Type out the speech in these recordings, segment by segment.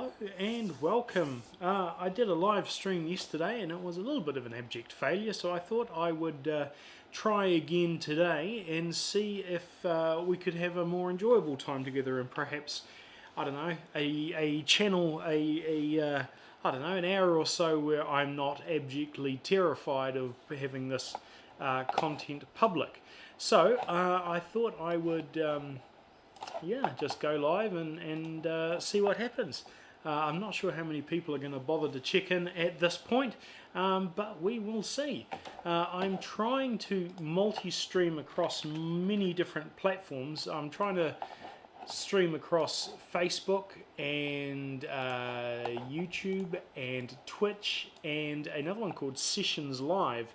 Hello and welcome. I did a live stream yesterday and it was a little bit of an abject failure, so I thought I would try again today and see if we could have a more enjoyable time together and perhaps, I don't know, a channel, I don't know, an hour or so where I'm not abjectly terrified of having this content public. So I thought I would just go live and see what happens. I'm not sure how many people are going to bother to check in at this point, but we will see. I'm trying to multi-stream across many different platforms. I'm trying to stream across Facebook and YouTube and Twitch and another one called Sessions Live,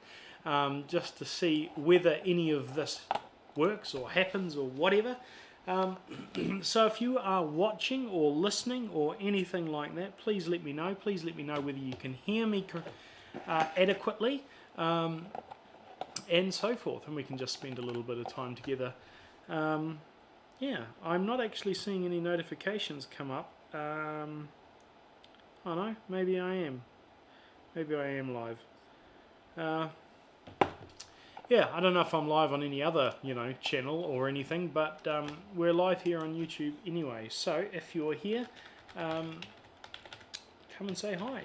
just to see whether any of this works or happens or whatever. So if you are watching or listening or anything like that, please let me know. Please let me know whether you can hear me adequately, and so forth, and we can just spend a little bit of time together. Yeah, I'm not actually seeing any notifications come up. I don't know, maybe I am. Maybe I am live. Yeah, I don't know if I'm live on any other, channel or anything, but we're live here on YouTube anyway. So if you're here, come and say hi.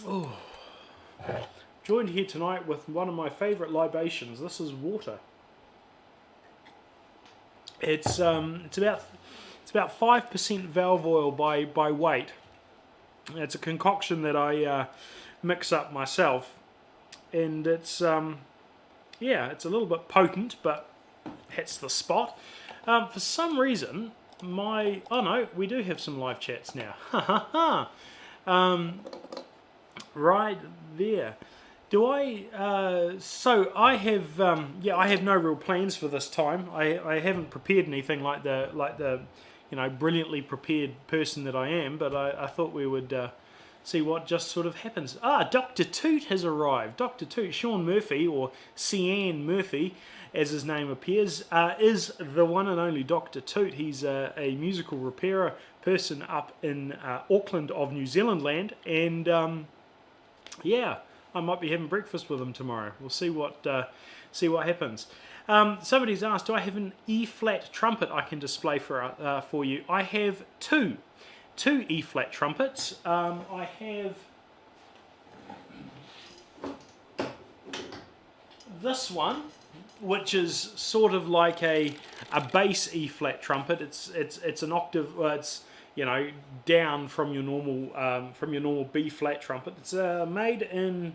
Oh, joined here tonight with one of my favourite libations. This is water. It's about 5% valve oil by weight. It's a concoction that I mix up myself, and it's it's a little bit potent, but hits the spot. For some reason, we do have some live chats now. Ha ha ha. Right there. Do I? So I have. I have no real plans for this time. I haven't prepared anything like the brilliantly prepared person that I am. But I thought we would see what just sort of happens. Dr. Toot has arrived. Dr. Toot, Sean Murphy, or Cian Murphy, as his name appears, is the one and only Dr. Toot. He's a musical repairer person up in Auckland of New Zealand land, and yeah, I might be having breakfast with him tomorrow. We'll see what happens. Somebody's asked, do I have an E-flat trumpet I can display for you? I have two E-flat trumpets. I have this one, which is sort of like a bass E-flat trumpet. It's an octave. It's, you know, down from your normal B-flat trumpet. It's made in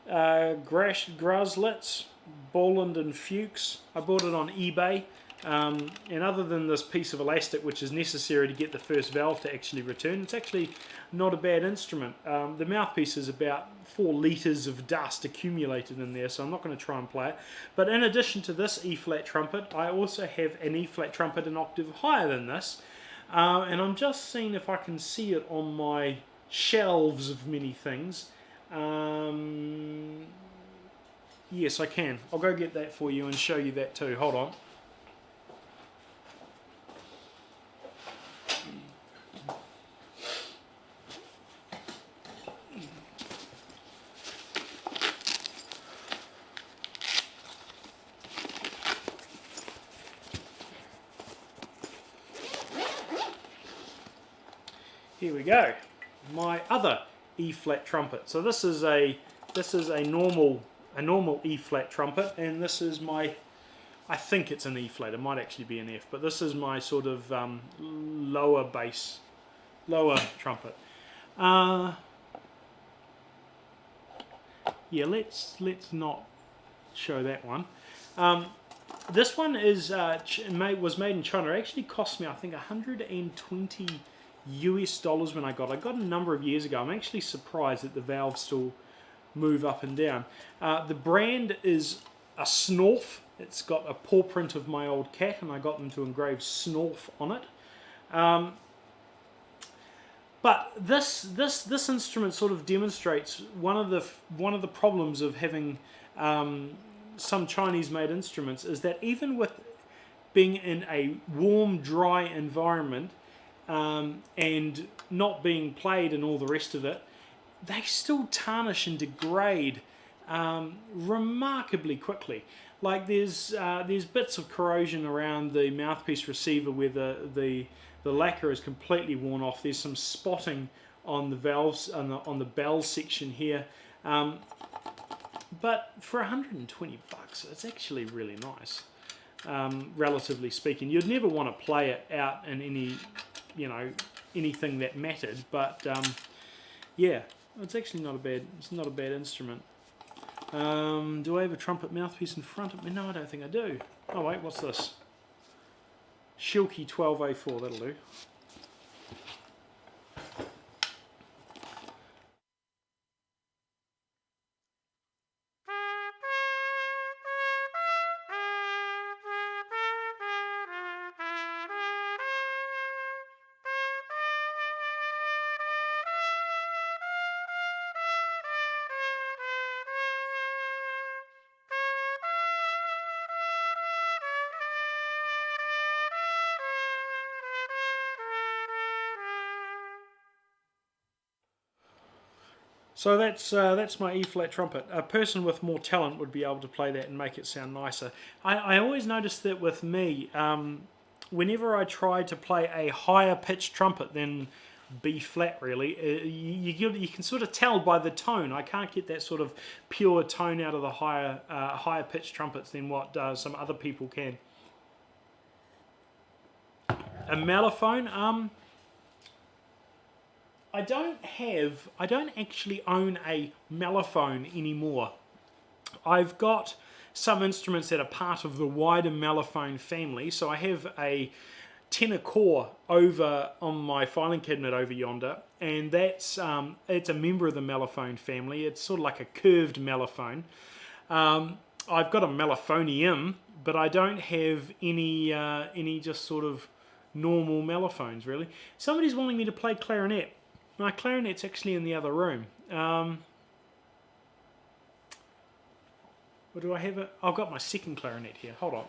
Graslitz, Boland and Fuchs. I bought it on eBay. And other than this piece of elastic, which is necessary to get the first valve to actually return, it's actually not a bad instrument. The mouthpiece is about 4 litres of dust accumulated in there, so I'm not going to try and play it. But in addition to this E-flat trumpet, I also have an E-flat trumpet an octave higher than this. And I'm just seeing if I can see it on my shelves of many things. Yes, I can. I'll go get that for you and show you that too. Hold on. Here we go. My other E-flat trumpet. So this is a normal E-flat trumpet, and this is my, I think it's an E-flat. It might actually be an F, but this is my sort of lower trumpet. Yeah, let's not show that one. This one is was made in China. It actually cost me, I think, $120 US when I got it. I got it a number of years ago. I'm actually surprised that the valves still move up and down. The brand is a Snorf. It's got a paw print of my old cat, and I got them to engrave Snorf on it. But this instrument sort of demonstrates one of the problems of having some Chinese-made instruments, is that even with being in a warm, dry environment and not being played and all the rest of it, they still tarnish and degrade remarkably quickly. Like there's bits of corrosion around the mouthpiece receiver where the lacquer is completely worn off. There's some spotting on the valves, on the bell section here. But for 120 bucks, it's actually really nice, relatively speaking. You'd never want to play it out in any, anything that mattered. But yeah, it's actually not a bad instrument. Do I have a trumpet mouthpiece in front of me? No, I don't think I do. Oh wait, what's this? Shilky 1204, that'll do. So that's my E-flat trumpet. A person with more talent would be able to play that and make it sound nicer. I always notice that with me, whenever I try to play a higher pitched trumpet than B-flat, really, you can sort of tell by the tone. I can't get that sort of pure tone out of the higher pitched trumpets than what some other people can. A mellophone. I don't actually own a mellophone anymore. I've got some instruments that are part of the wider mellophone family. So I have a tenor core over on my filing cabinet over yonder, and that's it's a member of the mellophone family. It's sort of like a curved mellophone. I've got a mellophonium, but I don't have any just sort of normal mellophones, really. Somebody's wanting me to play clarinet. My clarinet's actually in the other room. Or do I have it? I've got my second clarinet here. Hold on.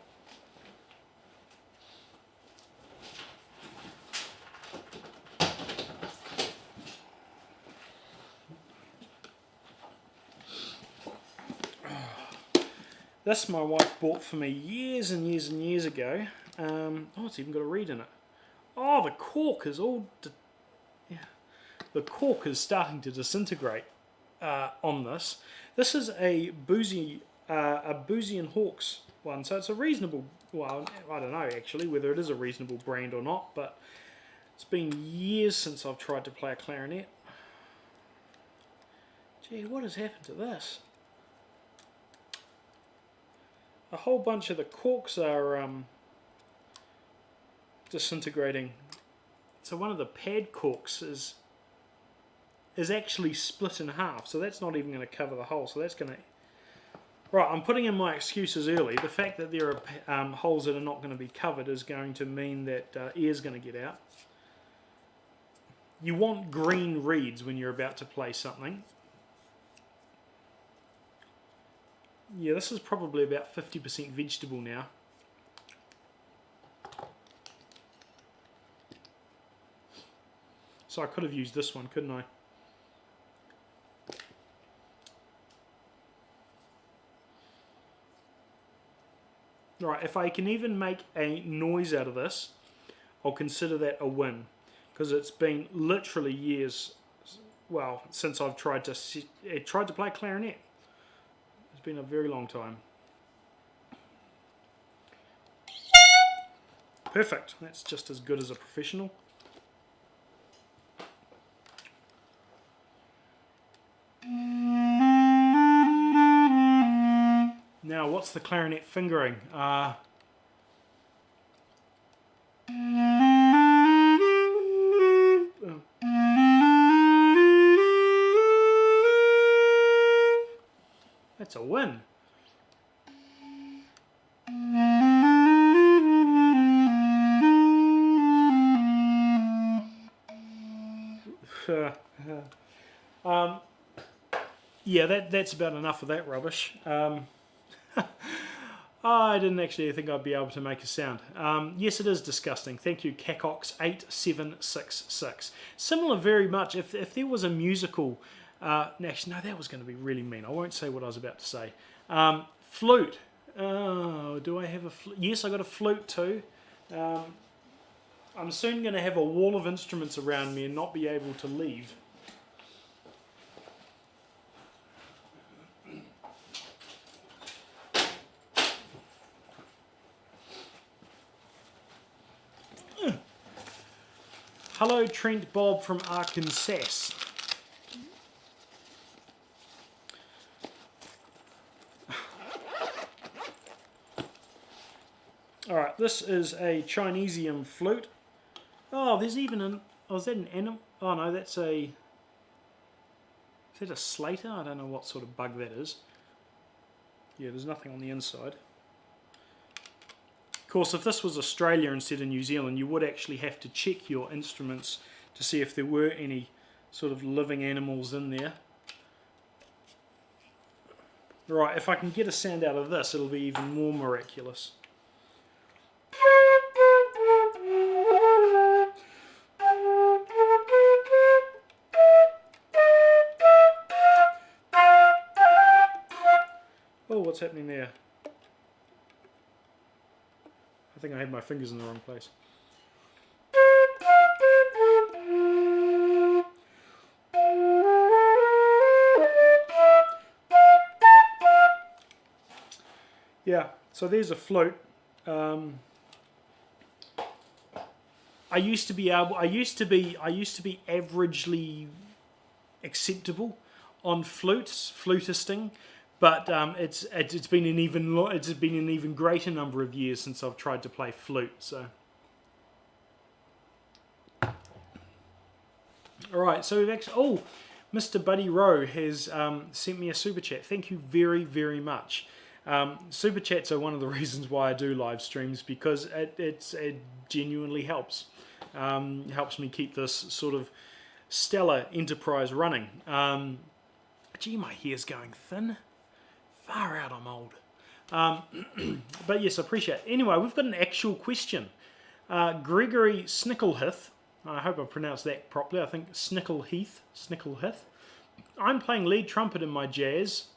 This my wife bought for me years and years and years ago. Oh, it's even got a reed in it. Oh, the cork is all... yeah. The cork is starting to disintegrate on this. This is a Boozy and Hawkes one, so it's a reasonable... Well, I don't know actually whether it is a reasonable brand or not, but it's been years since I've tried to play a clarinet. Gee, what has happened to this? A whole bunch of the corks are disintegrating. So one of the pad corks is actually split in half. So that's not even going to cover the hole. So that's going to... Right, I'm putting in my excuses early. The fact that there are holes that are not going to be covered is going to mean that air's going to get out. You want green reeds when you're about to play something. Yeah, this is probably about 50% vegetable now. So I could have used this one, couldn't I? Right, if I can even make a noise out of this, I'll consider that a win. Because it's been literally years, well, since I've tried to play clarinet. It's been a very long time. Perfect. That's just as good as a professional. Now, what's the clarinet fingering? That's a win. Yeah, that's about enough of that rubbish. I didn't actually think I'd be able to make a sound. Yes, it is disgusting. Thank you, Cacox8766. Similar very much, if there was a musical... actually, no, that was going to be really mean. I won't say what I was about to say. Flute. Oh, do I have a flute? Yes, I got a flute too. I'm soon going to have a wall of instruments around me and not be able to leave. Hello, Trent Bob from Arkansas. Alright, this is a Chinesium flute. Oh, there's even an... Oh, is that an animal? Oh no, that's a... Is that a slater? I don't know what sort of bug that is. Yeah, there's nothing on the inside. Of course, if this was Australia instead of New Zealand, you would actually have to check your instruments to see if there were any sort of living animals in there. Right, if I can get a sound out of this, it'll be even more miraculous. Oh, what's happening there? I think I had my fingers in the wrong place. Yeah, so there's a flute. I used to be averagely acceptable on flutisting, but it's been an even greater number of years since I've tried to play flute. So, all right. So we've actually. Oh, Mr. Buddy Rowe has sent me a super chat. Thank you very, very much. Super chats are one of the reasons why I do live streams, because it genuinely helps. Helps me keep this sort of stellar enterprise running. Gee, my hair's going thin. Far out, I'm old. But yes, I appreciate it. Anyway, we've got an actual question. Gregory Snicklehith, I hope I pronounced that properly, I think Snicklehith. I'm playing lead trumpet in my jazz,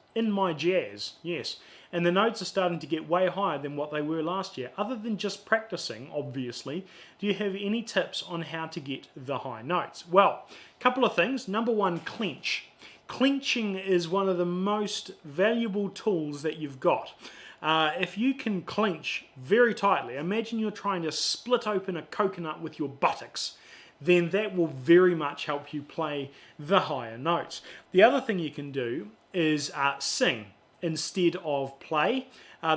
yes, and the notes are starting to get way higher than what they were last year. Other than just practicing, obviously, do you have any tips on how to get the high notes? Well, a couple of things. Number one, clench. Clenching is one of the most valuable tools that you've got. If you can clench very tightly, imagine you're trying to split open a coconut with your buttocks, then that will very much help you play the higher notes. The other thing you can do is sing instead of play.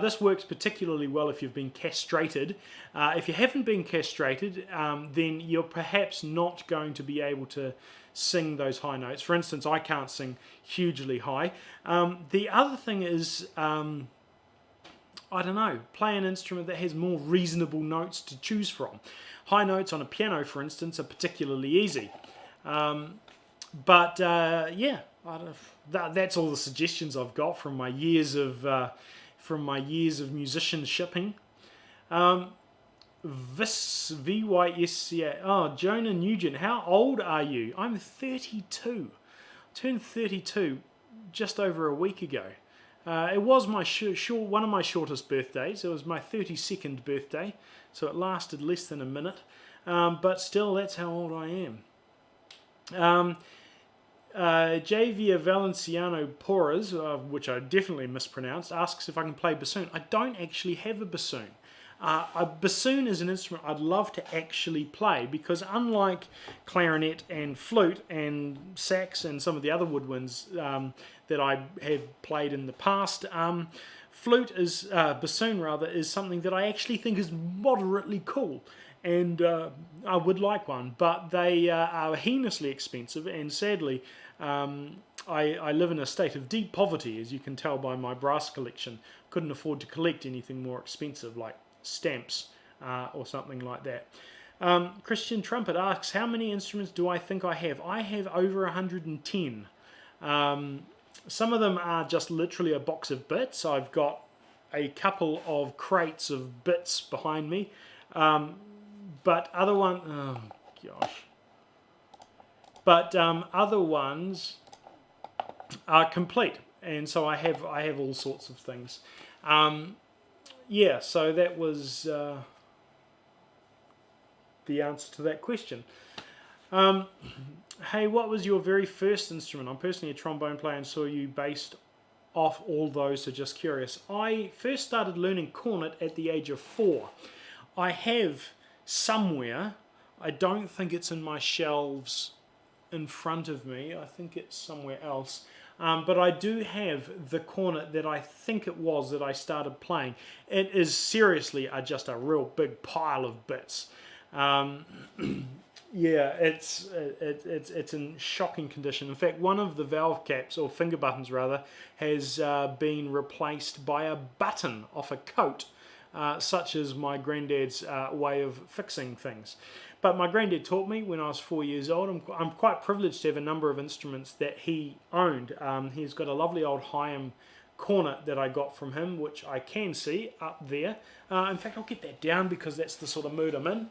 This works particularly well if you've been castrated. If you haven't been castrated, then you're perhaps not going to be able to sing those high notes. For instance, I can't sing hugely high. The other thing is, I don't know, play an instrument that has more reasonable notes to choose from. High notes on a piano, for instance, are particularly easy. Yeah, that's all the suggestions I've got from my years of musicianshiping. Jonah Nugent, how old are you? I'm 32. Turned 32 just over a week ago. It was my one of my shortest birthdays. It was my 32nd birthday, so it lasted less than a minute. But still, that's how old I am. Javier Valenciano Porras, which I definitely mispronounced, asks if I can play bassoon. I don't actually have a bassoon. A bassoon is an instrument I'd love to actually play because unlike clarinet and flute and sax and some of the other woodwinds that I have played in the past, bassoon is something that I actually think is moderately cool, and I would like one, but they are heinously expensive, and sadly I live in a state of deep poverty, as you can tell by my brass collection. Couldn't afford to collect anything more expensive like stamps or something like that. Christian Trumpet asks, how many instruments do I think I have? I have over 110. Some of them are just literally a box of bits. I've got a couple of crates of bits behind me. But other ones are complete, and so I have all sorts of things. Yeah, so that was the answer to that question. Hey, what was your very first instrument? I'm personally a trombone player and saw you based off all those, so just curious. I first started learning cornet at the age of 4. I have somewhere, I don't think it's in my shelves in front of me, I think it's somewhere else, but I do have the cornet that I think it was that I started playing. It is seriously just a real big pile of bits. Yeah, it's in shocking condition. In fact, one of the valve caps, or finger buttons rather, has been replaced by a button off a coat, such as my granddad's way of fixing things. But my granddad taught me when I was 4 years old. I'm quite privileged to have a number of instruments that he owned. He's got a lovely old Hyam cornet that I got from him, which I can see up there. In fact, I'll get that down because that's the sort of mood I'm in.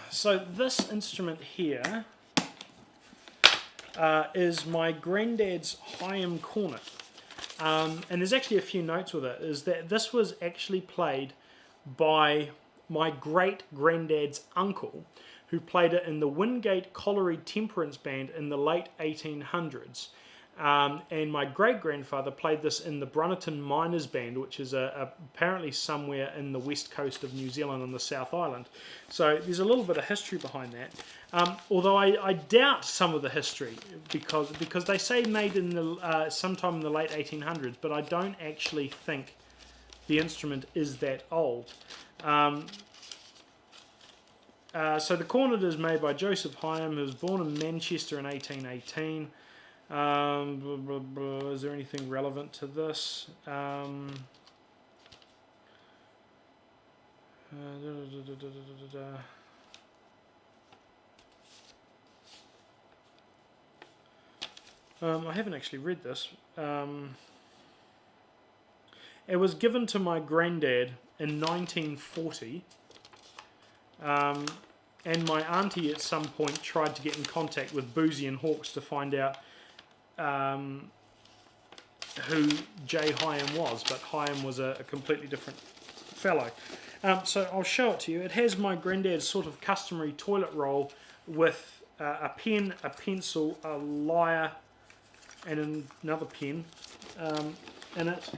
So this instrument here is my granddad's Hyam cornet, and there's actually a few notes with it. Is that this was actually played by my great granddad's uncle, who played it in the Wingate Colliery Temperance Band in the late 1800s. And my great-grandfather played this in the Brunnerton Miners Band, which is apparently somewhere in the west coast of New Zealand on the South Island. So there's a little bit of history behind that. Although I doubt some of the history, because they say made in the sometime in the late 1800s, but I don't actually think the instrument is that old. So the cornet is made by Joseph Hyam, who was born in Manchester in 1818. Is there anything relevant to this? I haven't actually read this. It was given to my granddad in 1940, and my auntie at some point tried to get in contact with Boozy and Hawks to find out who J. Hyam was, but Hyam was a completely different fellow. So I'll show it to you. It has my granddad's sort of customary toilet roll with a pen, a pencil, a lyre, and another pen in it.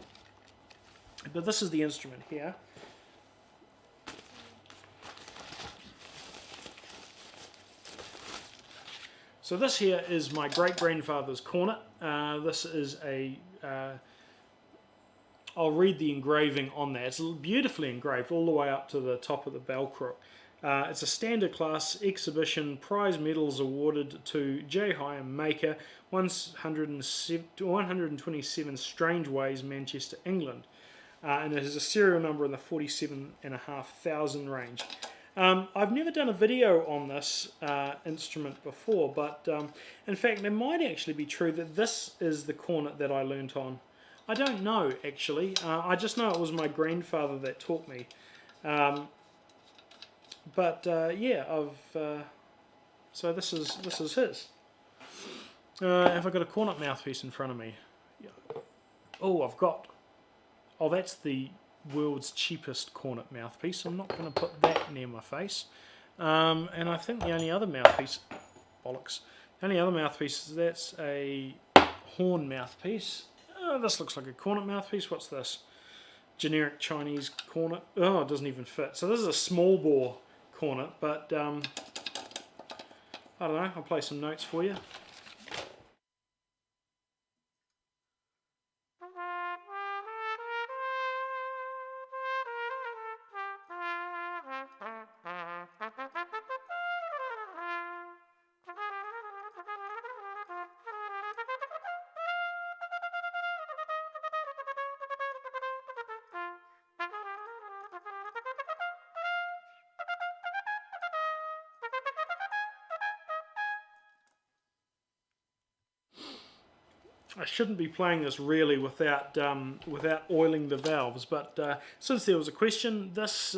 But this is the instrument here. So this here is my great-grandfather's cornet. This is a... I'll read the engraving on that. It's beautifully engraved all the way up to the top of the bell crook. It's a standard class exhibition, prize medals awarded to J. Hyam Maker, 127 Strange Ways, Manchester, England. And it has a serial number in the 47,500 range. I've never done a video on this instrument before, but in fact it might actually be true that this is the cornet that I learnt on. I don't know actually. I just know it was my grandfather that taught me. Yeah, so this is his. Have I got a cornet mouthpiece in front of me? Yeah. Oh, that's the world's cheapest cornet mouthpiece. I'm not going to put that near my face. And I think the only other mouthpiece, bollocks, the only other mouthpiece, that's a horn mouthpiece. Oh, this looks like a cornet mouthpiece. What's this? Generic Chinese cornet. Oh, it doesn't even fit. So this is a small bore cornet, but I don't know, I'll play some notes for you. I shouldn't be playing this really without oiling the valves, but since there was a question, this,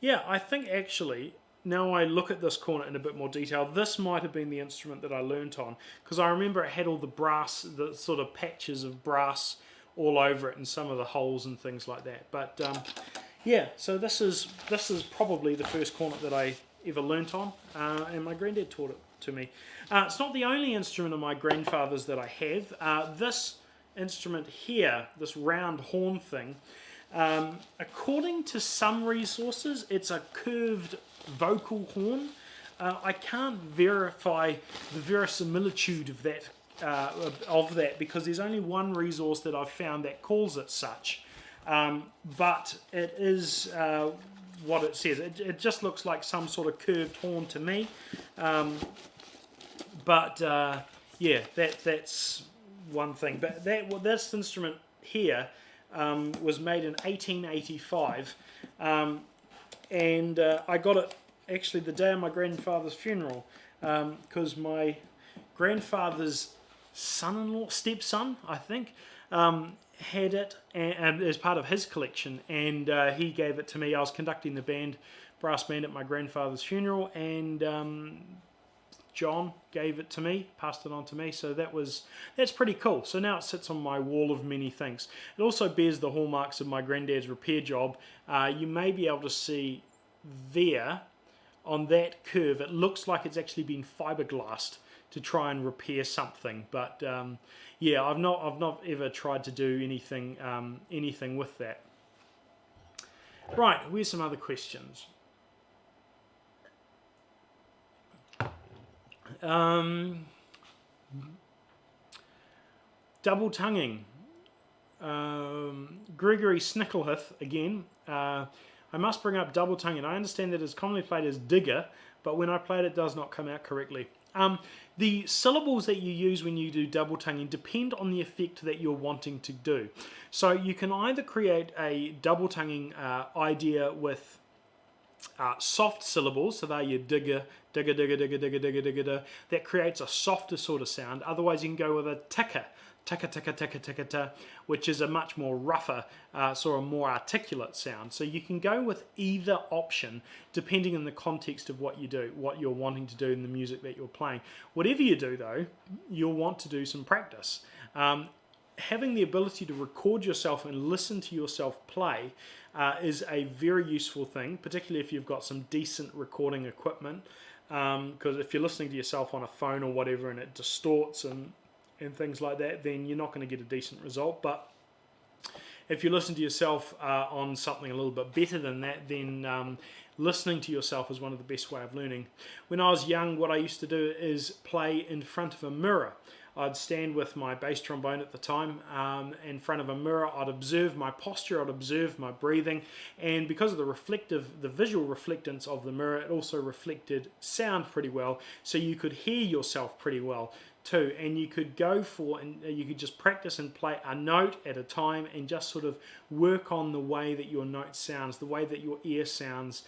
yeah, I think actually, now I look at this cornet in a bit more detail, this might have been the instrument that I learnt on, because I remember it had all the brass, the sort of patches of brass all over it and some of the holes and things like that. But yeah, so this is probably the first cornet that I ever learnt on, and my granddad taught it to me. It's not the only instrument of my grandfather's that I have. This instrument here, this round horn thing, according to some resources, it's a curved vocal horn. I can't verify the verisimilitude of that because there's only one resource that I've found that calls it such. But it is what it says. It just looks like some sort of curved horn to me. Yeah, that's one thing. But this instrument here was made in 1885, and I got it actually the day of my grandfather's funeral, because my grandfather's son-in-law, stepson, I think, had it and as part of his collection, and he gave it to me. I was conducting the brass band at my grandfather's funeral, and John gave it to me, passed it on to me, so that's pretty cool. So now it sits on my wall of many things. It also bears the hallmarks of my granddad's repair job. You may be able to see there on that curve, it looks like it's actually been fiberglassed to try and repair something, but yeah, I've not ever tried to do anything with that. Right, where's some other questions? Double tonguing. Gregory Snicklehith again. I must bring up double tonguing. I understand that it's commonly played as digger, but when I play it, it does not come out correctly. The syllables that you use when you do double tonguing depend on the effect that you're wanting to do. So you can either create a double tonguing idea with soft syllables, so they're your digger, digger, digger, digger, digger, digger, digger, digger. That creates a softer sort of sound. Otherwise, you can go with a ticker, ticka, ticka, ticka, ticka, ticka, which is a much more rougher, sort of more articulate sound. So you can go with either option depending on the context of what you do, what you're wanting to do in the music that you're playing. Whatever you do, though, you'll want to do some practice. Having the ability to record yourself and listen to yourself play is a very useful thing, particularly if you've got some decent recording equipment, because if you're listening to yourself on a phone or whatever and it distorts and things like that, then you're not going to get a decent result. But if you listen to yourself on something a little bit better than that, then listening to yourself is one of the best way of learning. When I was young, what I used to do is play in front of a mirror. I'd stand with my bass trombone at the time in front of a mirror. I'd observe my posture, I'd observe my breathing, and because of the visual reflectance of the mirror, it also reflected sound pretty well, so you could hear yourself pretty well too, and you could go for, and you could just practice and play a note at a time and just sort of work on the way that your note sounds, the way that your ear sounds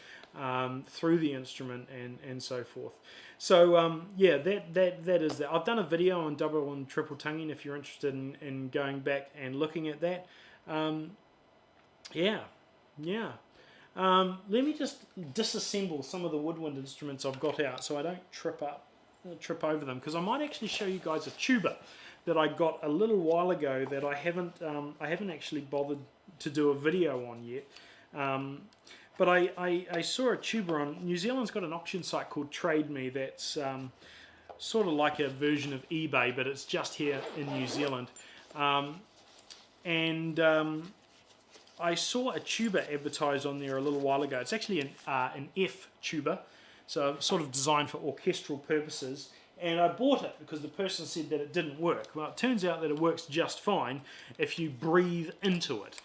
through the instrument and so forth. So yeah, that is that. I've done a video on double and triple tonguing if you're interested in going back and looking at that. Yeah. Let me just disassemble some of the woodwind instruments I've got out so I don't trip over them, because I might actually show you guys a tuba that I got a little while ago that I haven't actually bothered to do a video on yet. But I saw a tuba on, New Zealand's got an auction site called Trade Me that's sort of like a version of eBay, but it's just here in New Zealand. I saw a tuba advertised on there a little while ago. It's actually an F tuba, so sort of designed for orchestral purposes. And I bought it because the person said that it didn't work. Well, it turns out that it works just fine if you breathe into it.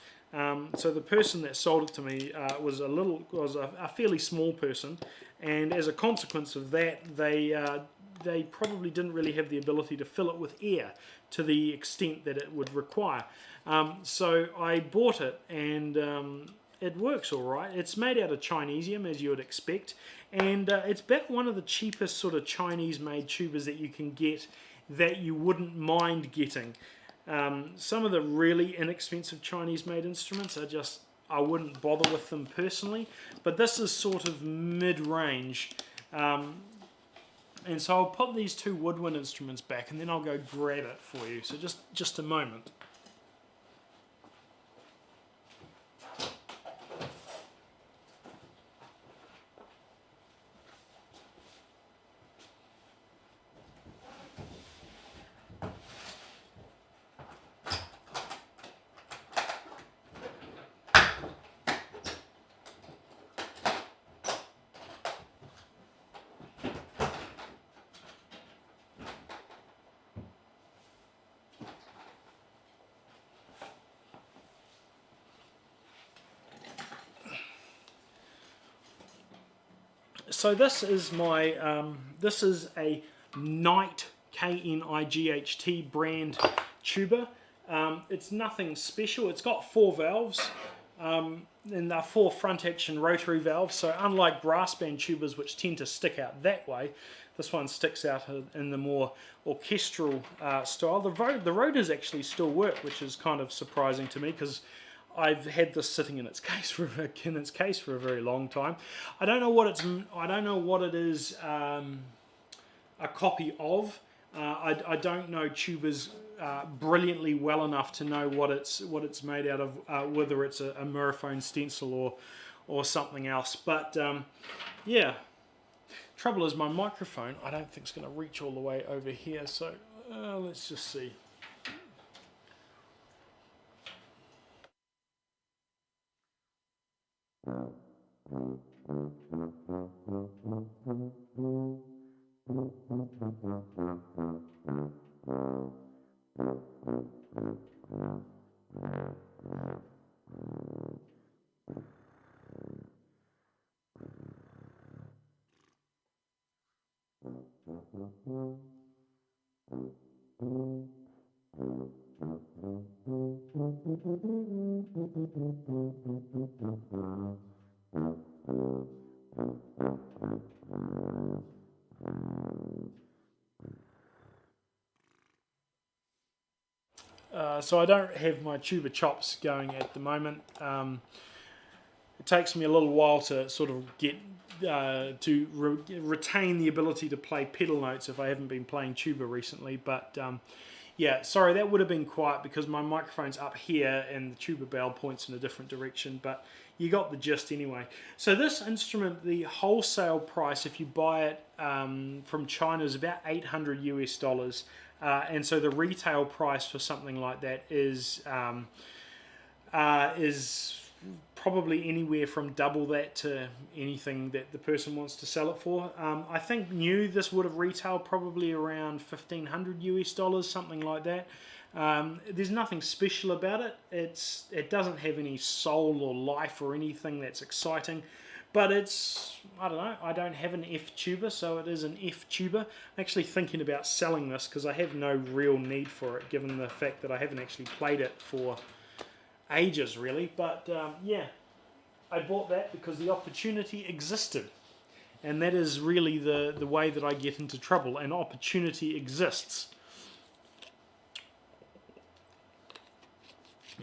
So the person that sold it to me was a fairly small person, and as a consequence of that, they probably didn't really have the ability to fill it with air to the extent that it would require. So I bought it, and it works all right. It's made out of Chinesium, as you would expect, and it's about one of the cheapest sort of Chinese-made tubas that you can get that you wouldn't mind getting. Some of the really inexpensive Chinese-made instruments are just, I wouldn't bother with them personally, but this is sort of mid-range. And so I'll put these two woodwind instruments back and then I'll go grab it for you. So just a moment. So this is my, this is a Knight, K-N-I-G-H-T brand tuba. It's nothing special. It's got 4 valves, and they're 4 front action rotary valves. So unlike brass band tubas, which tend to stick out that way, this one sticks out in the more orchestral style. The rotors actually still work, which is kind of surprising to me, because I've had this sitting in its case for a very long time. I don't know what it is a copy of. I don't know tubas brilliantly well enough to know what it's made out of, whether it's a Murrophone stencil or something else. But yeah, trouble is my microphone I don't think is going to reach all the way over here. So let's just see. So I don't have my tuba chops going at the moment. It takes me a little while to sort of get retain the ability to play pedal notes if I haven't been playing tuba recently. But yeah, sorry, that would have been quiet because my microphone's up here and the tuba barrel points in a different direction, but you got the gist anyway. So this instrument, the wholesale price, if you buy it from China, is about 800 US dollars. And so the retail price for something like that is probably anywhere from double that to anything that the person wants to sell it for. I think new this would have retailed probably around 1,500 US dollars, something like that. There's nothing special about it. It doesn't have any soul or life or anything that's exciting. But it's, I don't know, I don't have an F tuba, so it is an F tuba. I'm actually thinking about selling this because I have no real need for it, given the fact that I haven't actually played it for ages, really. But yeah, I bought that because the opportunity existed. And that is really the way that I get into trouble. An opportunity exists.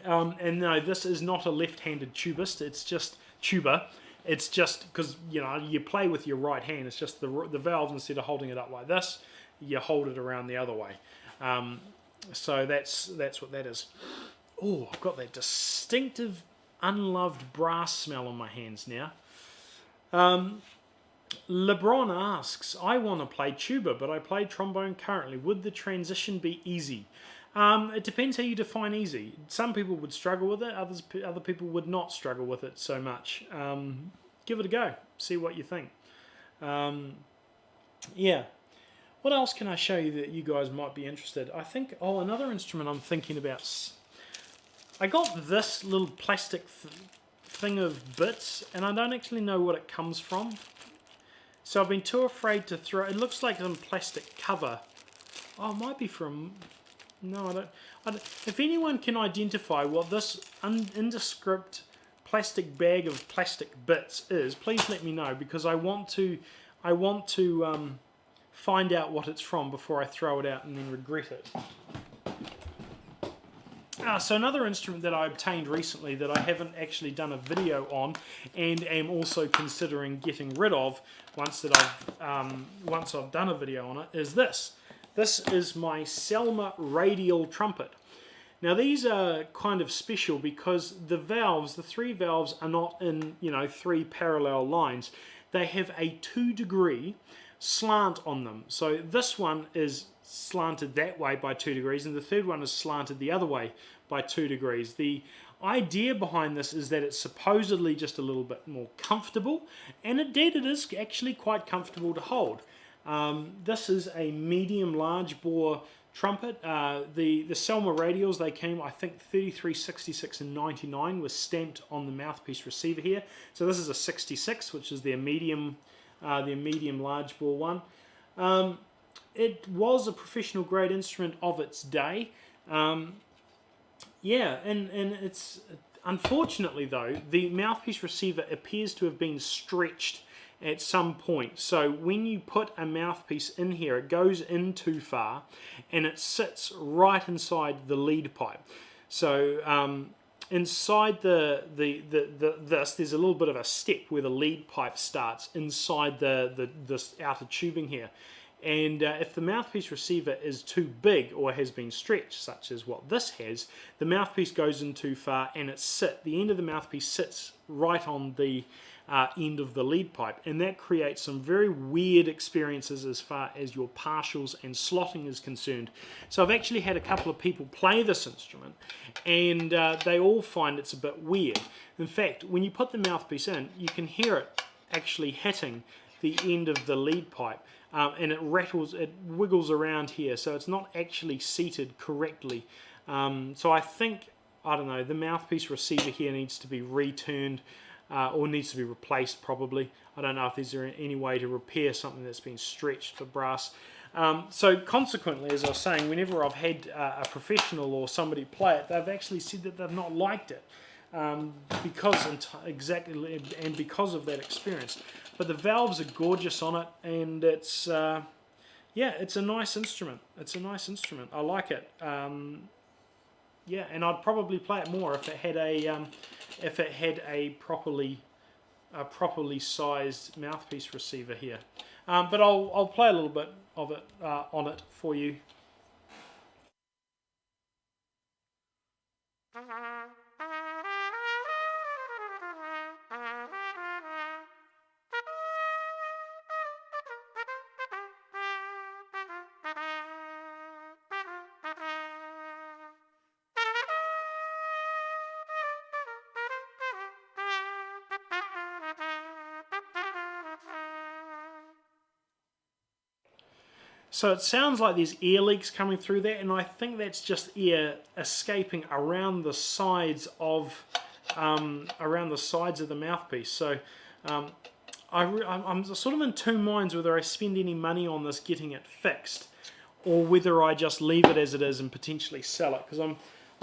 And no, this is not a left-handed tubist, it's just tuba. It's just because, you know, you play with your right hand. It's just the valves, instead of holding it up like this, you hold it around the other way. So that's what that is. Oh, I've got that distinctive, unloved brass smell on my hands now. LeBron asks, I want to play tuba, but I play trombone currently. Would the transition be easy? It depends how you define easy. Some people would struggle with it, other people would not struggle with it so much. Give it a go, see what you think. Yeah. What else can I show you that you guys might be interested? I think, another instrument I'm thinking about. I got this little plastic thing of bits, and I don't actually know what it comes from. So I've been too afraid to throw. It looks like some plastic cover. Oh, it might be from. No, I don't. If anyone can identify what this indescript plastic bag of plastic bits is, please let me know, because I want to find out what it's from before I throw it out and then regret it. So another instrument that I obtained recently that I haven't actually done a video on, and am also considering getting rid of once I've done a video on it, is this. This is my Selma radial trumpet. Now these are kind of special because the three valves are not in, three parallel lines. They have a 2-degree slant on them. So this one is slanted that way by 2 degrees, and the third one is slanted the other way by 2 degrees. The idea behind this is that it's supposedly just a little bit more comfortable, and it is actually quite comfortable to hold. This is a medium large bore trumpet. The Selma radials, they came, I think, 33, 66 and 99 was stamped on the mouthpiece receiver here. So this is a 66, which is their medium large bore one. It was a professional grade instrument of its day. Yeah, and it's unfortunately though, the mouthpiece receiver appears to have been stretched at some point. So when you put a mouthpiece in here, it goes in too far and it sits right inside the lead pipe. So inside this, there's a little bit of a step where the lead pipe starts inside this outer tubing here. And if the mouthpiece receiver is too big or has been stretched, such as what this has, the mouthpiece goes in too far and the end of the mouthpiece sits right on the end of the lead pipe, and that creates some very weird experiences as far as your partials and slotting is concerned. So I've actually had a couple of people play this instrument, and they all find it's a bit weird. In fact, when you put the mouthpiece in, you can hear it actually hitting the end of the lead pipe, and it rattles, it wiggles around here, so it's not actually seated correctly. So I think, I don't know, the mouthpiece receiver here needs to be returned. or needs to be replaced probably. I don't know if there's any way to repair something that's been stretched for brass. So consequently, as I was saying, whenever I've had a professional or somebody play it, they've actually said that they've not liked it because of that experience. But the valves are gorgeous on it, and it's yeah, it's a nice instrument. It's a nice instrument. I like it. Yeah, and I'd probably play it more if it had a properly sized mouthpiece receiver here. But I'll play a little bit of it on it for you. So it sounds like there's air leaks coming through that, and I think that's just air escaping around the sides of the mouthpiece. So I'm sort of in two minds whether I spend any money on this getting it fixed, or whether I just leave it as it is and potentially sell it, because I'm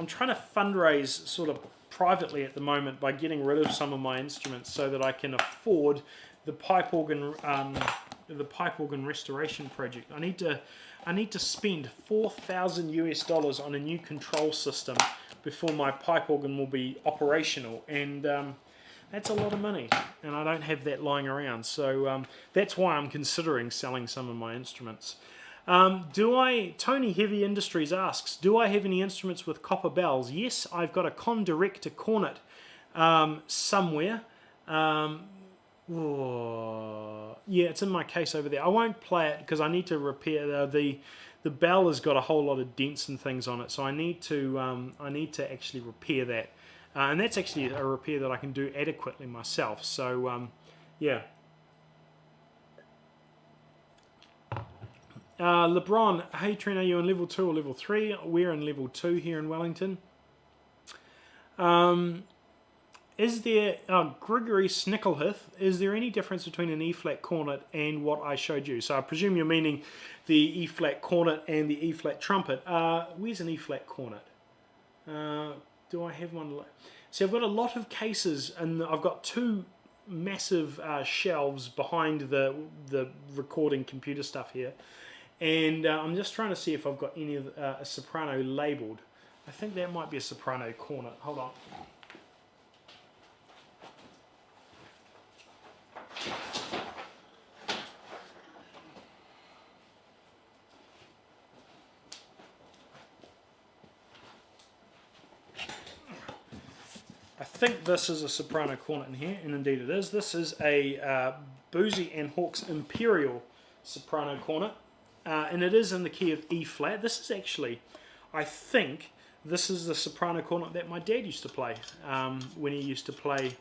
trying to fundraise sort of privately at the moment by getting rid of some of my instruments so that I can afford the pipe organ restoration project. I need to spend $4,000 on a new control system before my pipe organ will be operational, and that's a lot of money, and I don't have that lying around. So that's why I'm considering selling some of my instruments. Tony Heavy Industries asks, do I have any instruments with copper bells? Yes, I've got a Condirector cornet somewhere. Yeah, it's in my case over there. I won't play it because I need to repair the bell has got a whole lot of dents and things on it, so I need to actually repair that, and that's actually a repair that I can do adequately myself. So yeah. LeBron, hey Trent, are you in level 2 or level 3? We're in level 2 here in Wellington. Is there, Gregory Snicklehith, is there any difference between an E-flat cornet and what I showed you? So I presume you're meaning the E-flat cornet and the E-flat trumpet. Where's an E-flat cornet? Do I have one? See, I've got a lot of cases, and I've got two massive shelves behind the recording computer stuff here. And I'm just trying to see if I've got any of a soprano labelled. I think that might be a soprano cornet. Hold on. I think this is a soprano cornet in here, and indeed it is. This is a Boozy and Hawkes Imperial soprano cornet, and it is in the key of E flat. This is actually, I think, this is the soprano cornet that my dad used to play when he used to play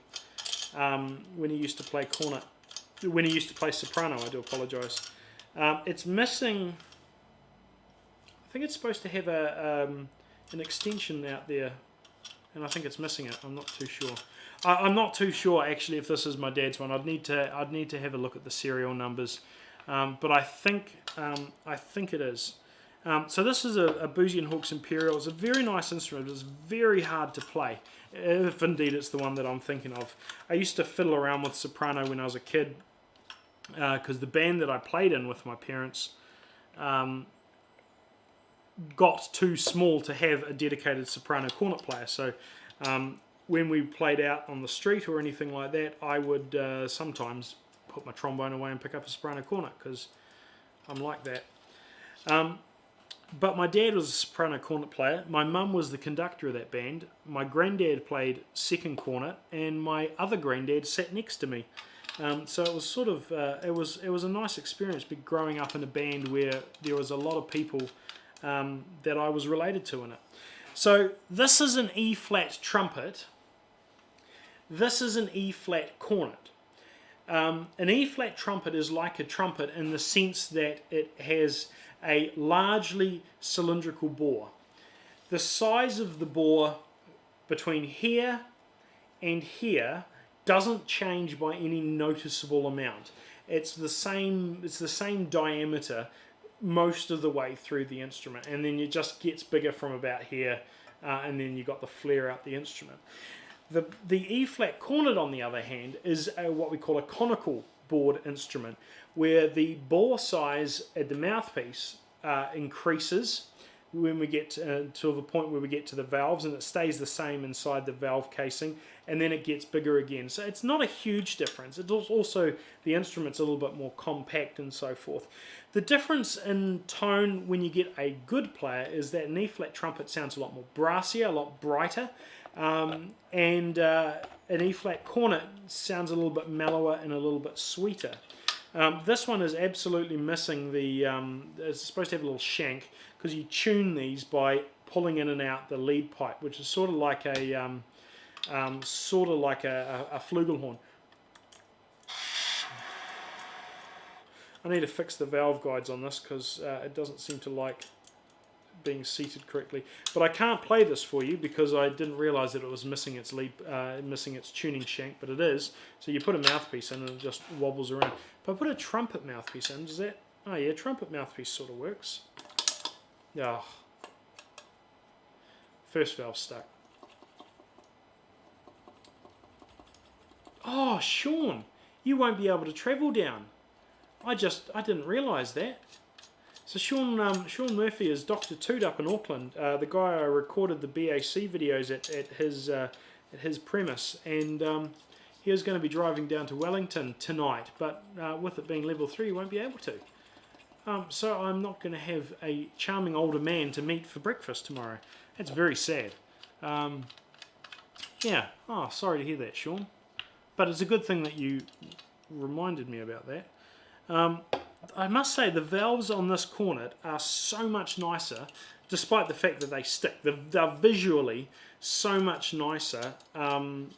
cornet. When he used to play soprano, I do apologise. It's missing. I think it's supposed to have an extension out there, and I think it's missing it. I'm not too sure. I'm not too sure actually if this is my dad's one. I'd need to have a look at the serial numbers, but I think it is. So this is a Boozy and Hawkes Imperial. It's a very nice instrument. It's very hard to play, if indeed it's the one that I'm thinking of. I used to fiddle around with soprano when I was a kid, because the band that I played in with my parents got too small to have a dedicated soprano cornet player. So when we played out on the street or anything like that, I would sometimes put my trombone away and pick up a soprano cornet, because I'm like that. But my dad was a soprano cornet player. My mum was the conductor of that band. My granddad played second cornet, and my other granddad sat next to me. So it was sort of it was a nice experience, growing up in a band where there was a lot of people that I was related to in it. So this is an E-flat trumpet. This is an E-flat cornet. An E-flat trumpet is like a trumpet in the sense that it has a largely cylindrical bore. The size of the bore between here and here doesn't change by any noticeable amount. It's the same diameter most of the way through the instrument, and then it just gets bigger from about here, and then you got the flare out the instrument. The E flat cornet, on the other hand, is what we call a conical board instrument, where the bore size at the mouthpiece increases when we get to the point where we get to the valves, and it stays the same inside the valve casing, and then it gets bigger again. So it's not a huge difference. It's also, the instrument's a little bit more compact and so forth. The difference in tone when you get a good player is that an E flat trumpet sounds a lot more brassier, a lot brighter, and an E flat cornet sounds a little bit mellower and a little bit sweeter. This one is absolutely missing the, it's supposed to have a little shank, because you tune these by pulling in and out the lead pipe, which is sort of like a flugelhorn. I need to fix the valve guides on this because it doesn't seem to like being seated correctly. But I can't play this for you because I didn't realise that it was missing its lead, missing its tuning shank, but it is. So you put a mouthpiece in and it just wobbles around. If I put a trumpet mouthpiece in, does that? Oh yeah, trumpet mouthpiece sort of works. Oh. First valve stuck. Oh, Sean, you won't be able to travel down. I didn't realise that. So Sean Murphy is Dr. Toot up in Auckland, the guy I recorded the BAC videos at his premise, and he was going to be driving down to Wellington tonight, but with it being level 3, he won't be able to. So I'm not going to have a charming older man to meet for breakfast tomorrow. That's very sad. Yeah, oh, sorry to hear that, Sean. But it's a good thing that you reminded me about that. I must say the valves on this cornet are so much nicer, despite the fact that they stick. They're visually so much nicer than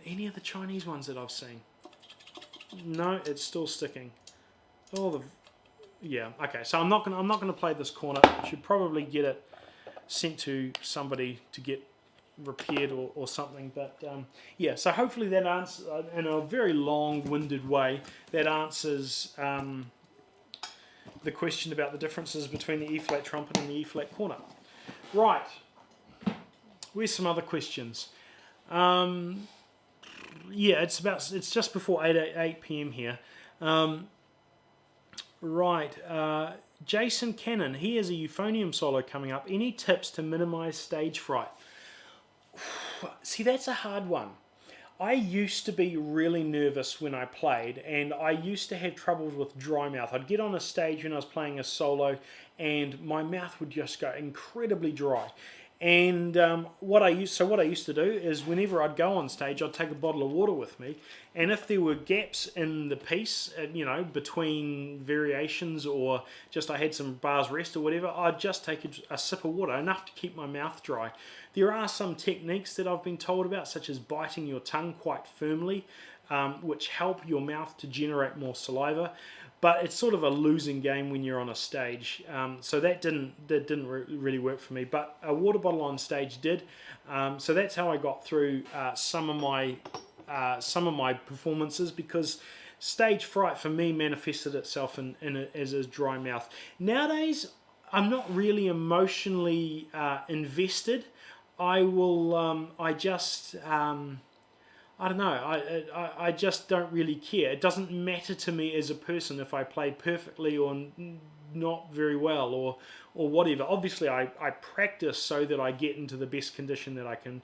any of the Chinese ones that I've seen. No, it's still sticking. Oh, yeah. Okay, so I'm not gonna play this cornet. I should probably get it sent to somebody to get repaired or something, but yeah, so hopefully that answers, in a very long-winded way, that answers the question about the differences between the E-flat trumpet and the E-flat cornet. Right, where's some other questions? Yeah, it's just before 8 p.m. here. Right, Jason Cannon, he has a euphonium solo coming up. Any tips to minimise stage fright? See, that's a hard one. I used to be really nervous when I played, and I used to have troubles with dry mouth. I'd get on a stage when I was playing a solo, and my mouth would just go incredibly dry. And what I used to do is whenever I'd go on stage, I'd take a bottle of water with me, and if there were gaps in the piece, you know, between variations, or just I had some bars rest or whatever, I'd just take a sip of water, enough to keep my mouth dry. There are some techniques that I've been told about, such as biting your tongue quite firmly, which help your mouth to generate more saliva. But it's sort of a losing game when you're on a stage, so that didn't really work for me. But a water bottle on stage did, so that's how I got through some of my performances, because stage fright for me manifested itself as a dry mouth. Nowadays, I'm not really emotionally invested. I will, I don't know, I just don't really care. It doesn't matter to me as a person if I play perfectly or not very well or whatever. Obviously I practice so that I get into the best condition that I can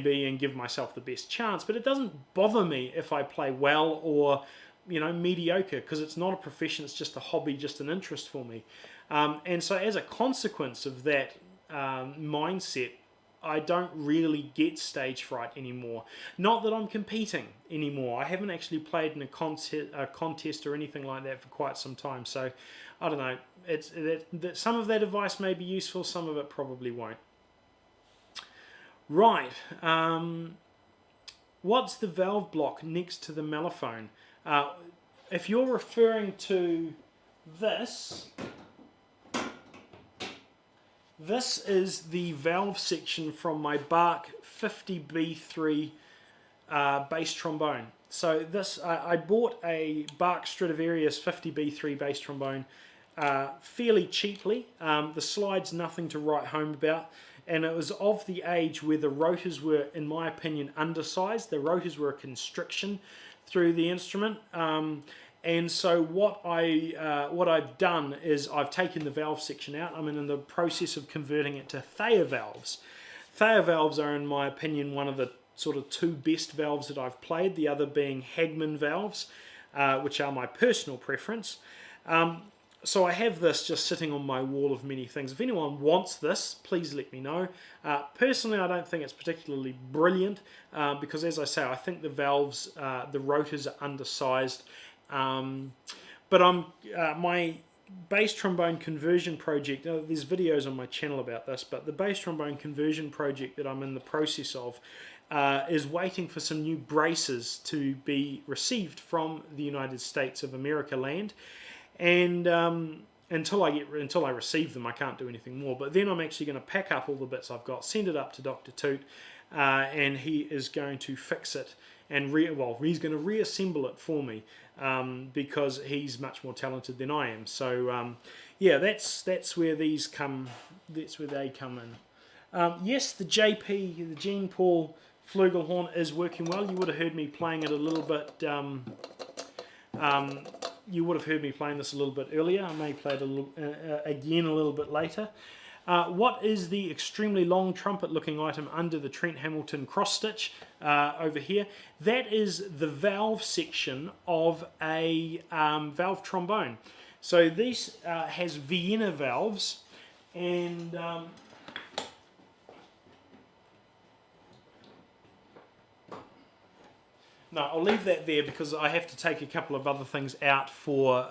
be and give myself the best chance, but it doesn't bother me if I play well or, you know, mediocre, because it's not a profession, it's just a hobby, just an interest for me. And so as a consequence of that mindset, I don't really get stage fright anymore. Not that I'm competing anymore. I haven't actually played in a contest or anything like that for quite some time. So, I don't know. Some of that advice may be useful, some of it probably won't. Right. What's the valve block next to the mellophone? If you're referring to this, This is the valve section from my Bach 50B3 bass trombone. So this, I bought a Bach Stradivarius 50B3 bass trombone fairly cheaply. The slide's nothing to write home about, and it was of the age where the rotors were, in my opinion, undersized. The rotors were a constriction through the instrument. And so what I've done is I've taken the valve section out. I'm in the process of converting it to Thayer valves. Thayer valves are, in my opinion, one of the sort of two best valves that I've played, the other being Hagman valves, which are my personal preference. So I have this just sitting on my wall of many things. If anyone wants this, please let me know. Personally, I don't think it's particularly brilliant because, as I say, I think the valves, the rotors are undersized. But my bass trombone conversion project, there's videos on my channel about this, but the bass trombone conversion project that I'm in the process of is waiting for some new braces to be received from the United States of America land, and until I receive them, I can't do anything more. But then I'm actually going to pack up all the bits I've got, send it up to Dr. Toot, and he is going to fix it and he's going to reassemble it for me because he's much more talented than I am. So yeah, that's where these come. That's where they come in. Yes, the JP, the Jean Paul flugelhorn is working well. You would have heard me playing it a little bit. You would have heard me playing this a little bit earlier. I may play it again a little bit later. What is the extremely long trumpet looking item under the Trent Hamilton cross stitch over here? That is the valve section of a valve trombone. So this has Vienna valves, and no, I'll leave that there because I have to take a couple of other things out for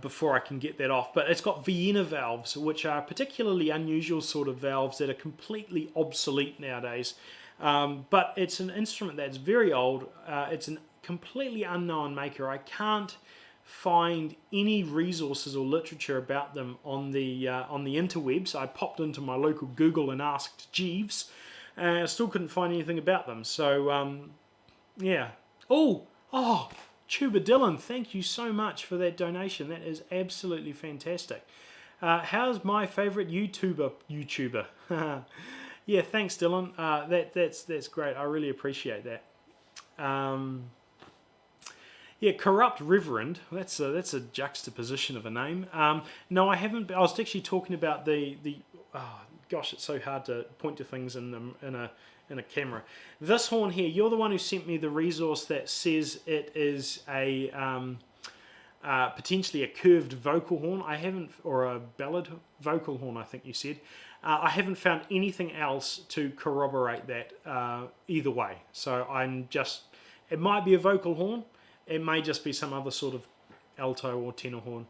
before I can get that off. But it's got Vienna valves, which are particularly unusual sort of valves that are completely obsolete nowadays. But it's an instrument that's very old. It's a completely unknown maker. I can't find any resources or literature about them on the interwebs. I popped into my local Google and asked Jeeves, and I still couldn't find anything about them. So yeah. Oh, Tuba Dylan, thank you so much for that donation. That is absolutely fantastic. How's my favourite YouTuber? Yeah, thanks, Dylan. That's great. I really appreciate that. Yeah, Corrupt Reverend. That's a juxtaposition of a name. No, I haven't. I was actually talking about the. Oh, gosh, it's so hard to point to things in a camera. This horn here, you're the one who sent me the resource that says it is a potentially a curved vocal horn. I haven't, or a ballad vocal horn, I think you said. I haven't found anything else to corroborate that either way. So it might be a vocal horn. It may just be some other sort of alto or tenor horn.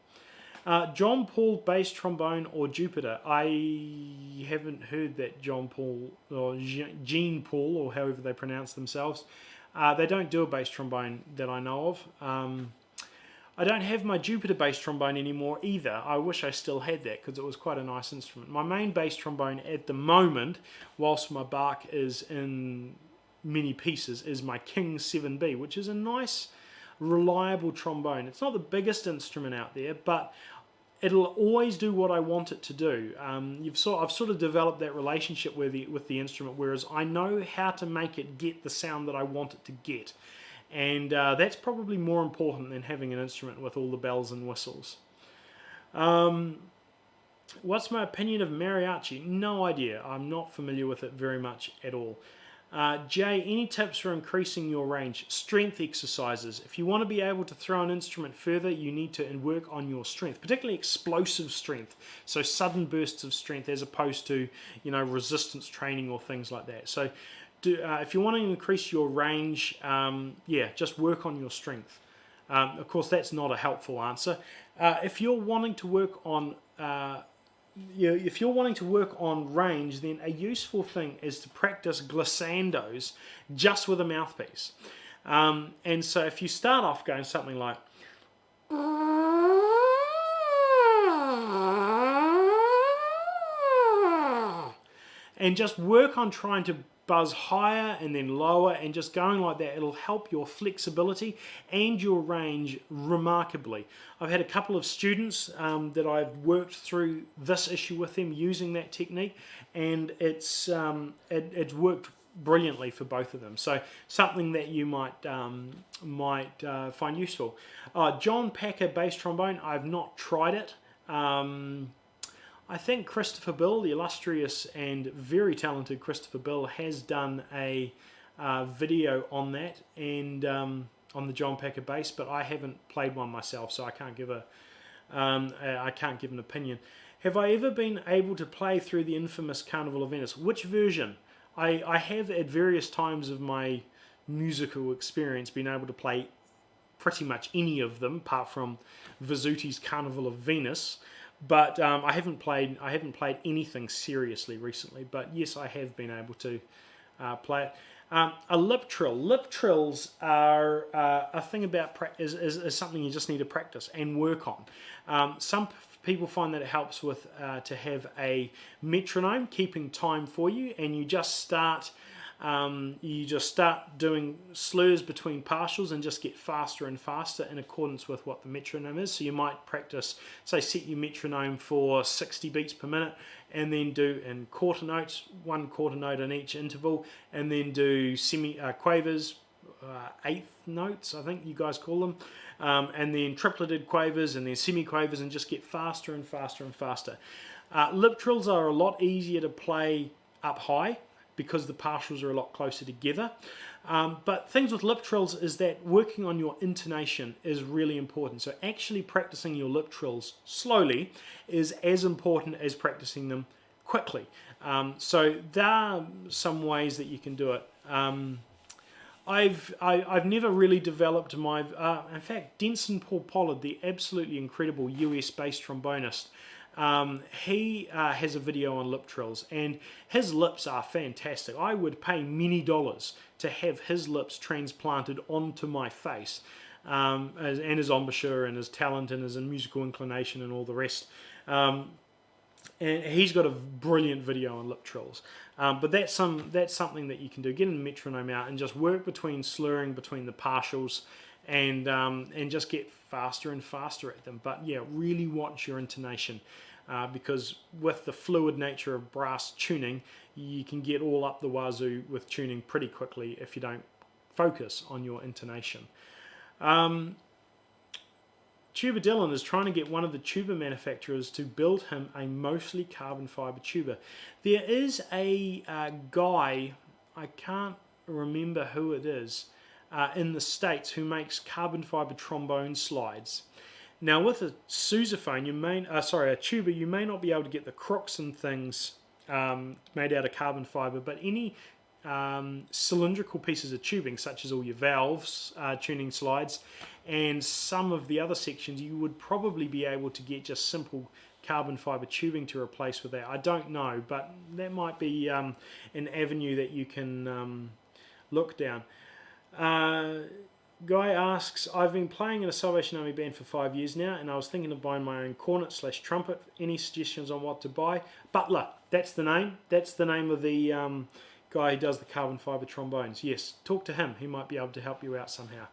John Paul bass trombone or Jupiter? I haven't heard that John Paul or Jean Paul or however they pronounce themselves. They don't do a bass trombone that I know of. I don't have my Jupiter bass trombone anymore either. I wish I still had that because it was quite a nice instrument. My main bass trombone at the moment, whilst my Bach is in many pieces, is my King 7B, which is a nice, reliable trombone. It's not the biggest instrument out there, but it'll always do what I want it to do. I've sort of developed that relationship with the instrument, whereas I know how to make it get the sound that I want it to get, and that's probably more important than having an instrument with all the bells and whistles. What's my opinion of mariachi? No idea. I'm not familiar with it very much at all. Jay, any tips for increasing your range? Strength exercises. If you want to be able to throw an instrument further, you need to work on your strength, particularly explosive strength. So sudden bursts of strength as opposed to, resistance training or things like that. So if you want to increase your range, yeah, just work on your strength. Of course, that's not a helpful answer. If you're wanting to work on range, then a useful thing is to practice glissandos just with a mouthpiece. And so if you start off going something like, and just work on trying to buzz higher and then lower, and just going like that. It'll help your flexibility and your range remarkably. I've had a couple of students that I've worked through this issue with them using that technique, and it's worked brilliantly for both of them. So something that you might find useful. John Packer bass trombone. I've not tried it. I think Christopher Bill, the illustrious and very talented Christopher Bill, has done a video on that, and on the John Packer bass, but I haven't played one myself, so I can't give an opinion. Have I ever been able to play through the infamous Carnival of Venice? Which version? I have at various times of my musical experience been able to play pretty much any of them, apart from Vesuti's Carnival of Venus. But I haven't played anything seriously recently. But yes, I have been able to play it. A lip trill. Lip trills are a thing about is something you just need to practice and work on. Some people find that it helps with to have a metronome keeping time for you, and you just start doing slurs between partials and just get faster and faster in accordance with what the metronome is. So you might practice, say, set your metronome for 60 beats per minute, and then do in quarter notes, 1 quarter note in each interval, and then do quavers, eighth notes, I think you guys call them, and then tripleted quavers, and then semi-quavers, and just get faster and faster and faster. Lip trills are a lot easier to play up high, because the partials are a lot closer together. But things with lip trills is that working on your intonation is really important. So actually practicing your lip trills slowly is as important as practicing them quickly. So there are some ways that you can do it. I've never really developed my... in fact, Denson Paul Pollard, the absolutely incredible US bass trombonist, he has a video on lip trills, and his lips are fantastic. I would pay many dollars to have his lips transplanted onto my face, and his embouchure and his talent and his musical inclination and all the rest. And he's got a brilliant video on lip trills. But that's something that you can do. Get a metronome out and just work between slurring between the partials, and just get faster and faster at them. But yeah, really watch your intonation, because with the fluid nature of brass tuning, you can get all up the wazoo with tuning pretty quickly if you don't focus on your intonation. Tuba Dylan is trying to get one of the tuba manufacturers to build him a mostly carbon fiber tuba. There is a guy, I can't remember who it is, in the States, who makes carbon fiber trombone slides. Now with a sousaphone, a tuba, you may not be able to get the crooks and things made out of carbon fiber, but any cylindrical pieces of tubing, such as all your valves, tuning slides, and some of the other sections, you would probably be able to get just simple carbon fiber tubing to replace with that. I don't know, but that might be an avenue that you can look down. Guy asks, I've been playing in a Salvation Army band for 5 years now, and I was thinking of buying my own cornet/trumpet. Any suggestions on what to buy? Butler, that's the name. That's the name of the guy who does the carbon fiber trombones. Yes, talk to him. He might be able to help you out somehow.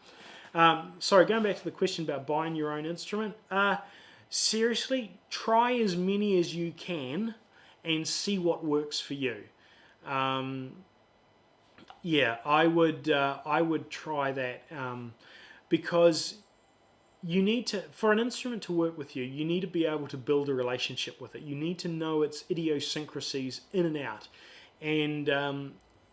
Sorry, going back to the question about buying your own instrument. Seriously, try as many as you can and see what works for you. Yeah, I would try that, because you need to, for an instrument to work with you, you need to be able to build a relationship with it. You need to know its idiosyncrasies in and out, and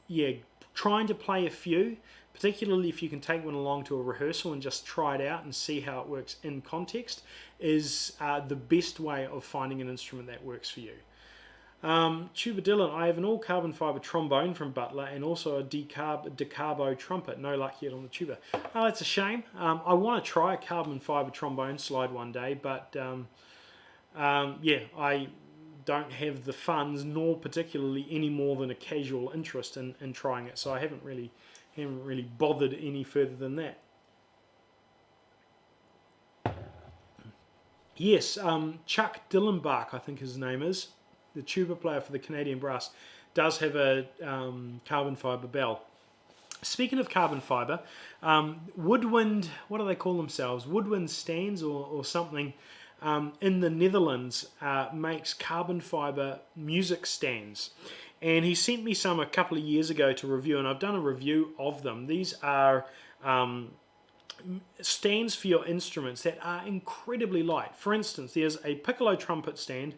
yeah, trying to play a few, particularly if you can take one along to a rehearsal and just try it out and see how it works in context, is the best way of finding an instrument that works for you. Tuba Dylan, I have an all carbon fiber trombone from Butler and also a decarbo trumpet. No luck yet on the tuba. Oh, that's a shame. I want to try a carbon fiber trombone slide one day, but yeah, I don't have the funds, nor particularly any more than a casual interest in trying it, so I haven't really bothered any further than that. Yes, Chuck Dillenbach, I think his name is, the tuba player for the Canadian Brass. does have a carbon fibre bell. Speaking of carbon fibre, woodwind, what do they call themselves? Woodwind stands or something in the Netherlands makes carbon fibre music stands. And he sent me some a couple of years ago to review, and I've done a review of them. These are stands for your instruments that are incredibly light. For instance, there's a piccolo trumpet stand,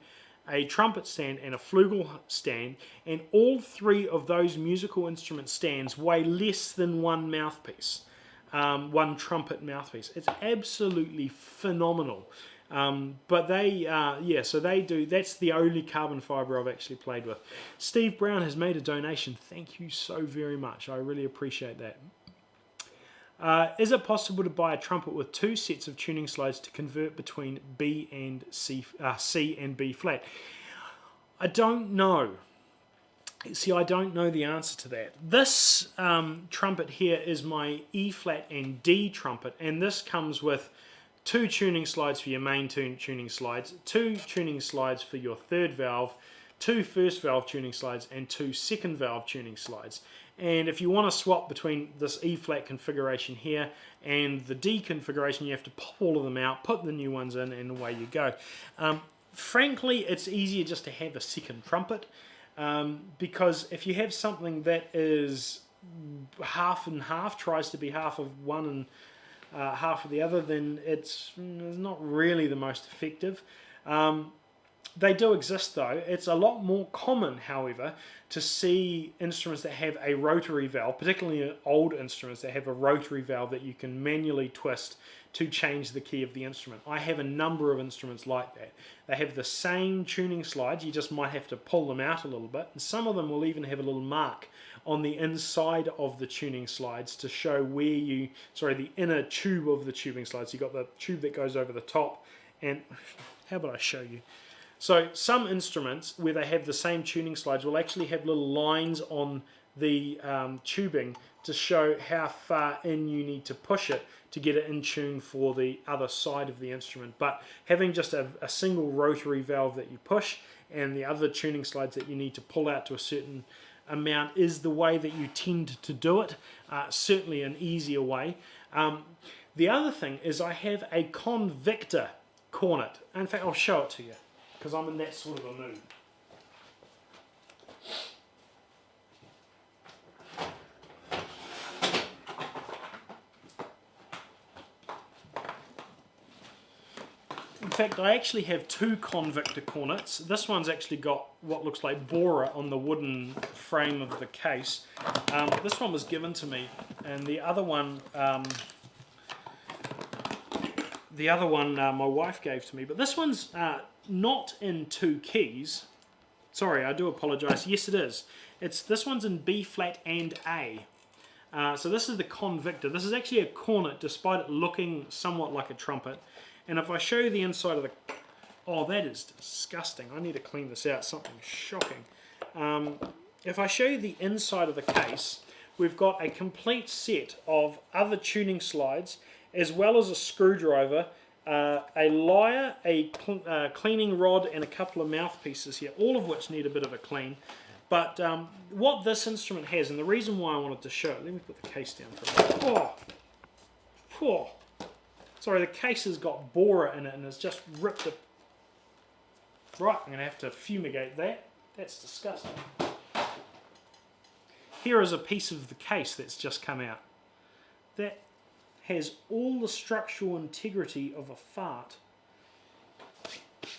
a trumpet stand, and a flugel stand, and all three of those musical instrument stands weigh less than one mouthpiece, one trumpet mouthpiece. It's absolutely phenomenal. But they, yeah, so they do, that's the only carbon fibre I've actually played with. Steve Brown has made a donation. Thank you so very much. I really appreciate that. Is it possible to buy a trumpet with two sets of tuning slides to convert between B and C and B flat? I don't know. See, I don't know the answer to that. This trumpet here is my E flat and D trumpet, and this comes with two tuning slides for your main tuning slides, two tuning slides for your third valve, two first valve tuning slides, and two second valve tuning slides. And if you want to swap between this E flat configuration here and the D configuration, you have to pop all of them out, put the new ones in, and away you go. Frankly, it's easier just to have a second trumpet, because if you have something that is half and half, tries to be half of one and half of the other, then it's not really the most effective. They do exist though. It's a lot more common, however, to see instruments that have a rotary valve, particularly old instruments that have a rotary valve that you can manually twist to change the key of the instrument. I have a number of instruments like that. They have the same tuning slides, you just might have to pull them out a little bit, and some of them will even have a little mark on the inside of the tuning slides to show where you, sorry, the inner tube of the tubing slides. You've got the tube that goes over the top, and how about I show you? So some instruments where they have the same tuning slides will actually have little lines on the tubing to show how far in you need to push it to get it in tune for the other side of the instrument. But having just a single rotary valve that you push and the other tuning slides that you need to pull out to a certain amount is the way that you tend to do it. Certainly an easier way. The other thing is I have a convictor cornet. In fact, I'll show it to you, because I'm in that sort of a mood. In fact, I actually have two convictor cornets. This one's actually got what looks like borer on the wooden frame of the case. This one was given to me, and the other one my wife gave to me. But this one's not in two keys. Sorry, I do apologise. Yes, it is. This one's in B flat and A. So this is the convictor. This is actually a cornet, despite it looking somewhat like a trumpet. And if I show you the inside of the... Oh, that is disgusting. I need to clean this out. Something shocking. If I show you the inside of the case, we've got a complete set of other tuning slides, as well as a screwdriver, a lyre, a cleaning rod, and a couple of mouthpieces here, all of which need a bit of a clean. But what this instrument has, and the reason why I wanted to show it, let me put the case down for a minute. Oh. Sorry, the case has got borer in it and it's just ripped it. Right, I'm going to have to fumigate that. That's disgusting. Here is a piece of the case that's just come out. That has all the structural integrity of a fart.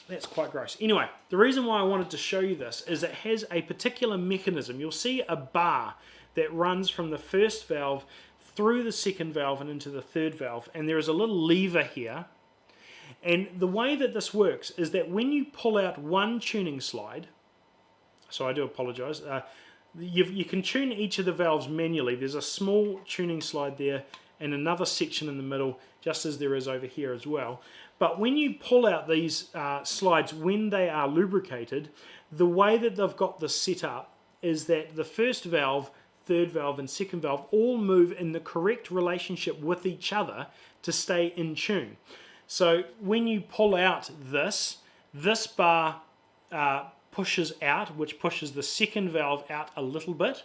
That's quite gross. Anyway, the reason why I wanted to show you this is it has a particular mechanism. You'll see a bar that runs from the first valve through the second valve and into the third valve, and there is a little lever here. And the way that this works is that when you pull out one tuning slide, so I do apologise, you can tune each of the valves manually. There's a small tuning slide there and another section in the middle, just as there is over here as well. But when you pull out these slides, when they are lubricated, the way that they've got this set up is that the first valve, third valve and second valve all move in the correct relationship with each other to stay in tune. So when you pull out this bar pushes out, which pushes the second valve out a little bit,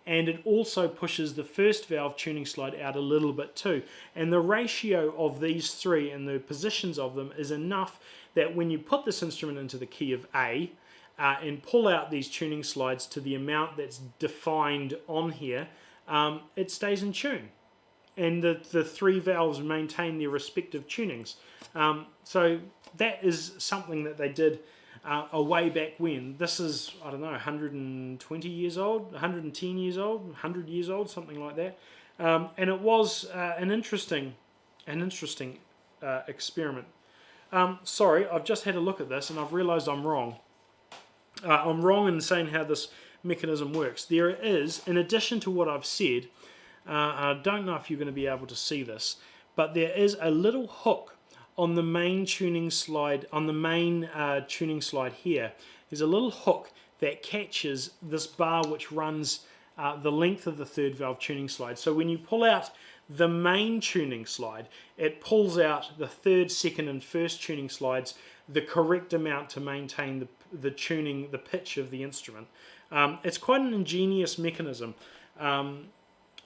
and it also pushes the first valve tuning slide out a little bit too. And the ratio of these three and the positions of them is enough that when you put this instrument into the key of A and pull out these tuning slides to the amount that's defined on here, it stays in tune. And the three valves maintain their respective tunings. So that is something that they did a way back when. This is, I don't know, 120 years old, 110 years old, 100 years old, something like that. And it was an interesting experiment. Sorry, I've just had a look at this and I've realised I'm wrong. I'm wrong in saying how this mechanism works. There is, in addition to what I've said, I don't know if you're going to be able to see this, but there is a little hook on the main tuning slide, tuning slide here. There's a little hook that catches this bar which runs the length of the third valve tuning slide. So when you pull out the main tuning slide, it pulls out the third, second and first tuning slides the correct amount to maintain the tuning, the pitch of the instrument. It's quite an ingenious mechanism.